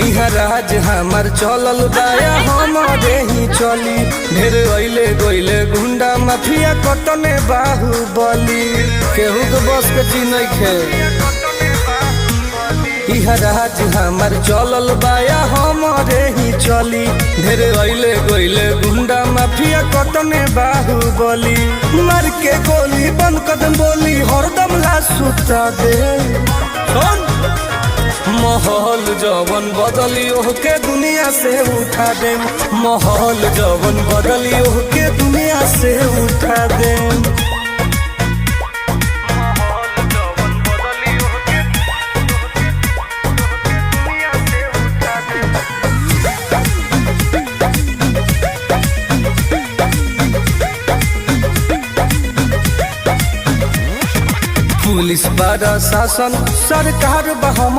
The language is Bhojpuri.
इहा राज हमार चलल बाया हमारे ही चली। ढेर अइले गइले गुंडा माफिया कटने बाहुबली, केहू के बस के चीज नइखे। इहा राज हमार चलल बाया हमारे ही चली। ढेर अइले गइले गुंडा माफिया कटने बाहुबली, मार के गोली बंद कदम बोली हरदम ला सुता दे। माहौल जवन बदली ओहके दुनिया से उठा दे। माहौल जवन बदली ओहके दुनिया से उठा दे। पुलिस प्रशासन सरकार बहम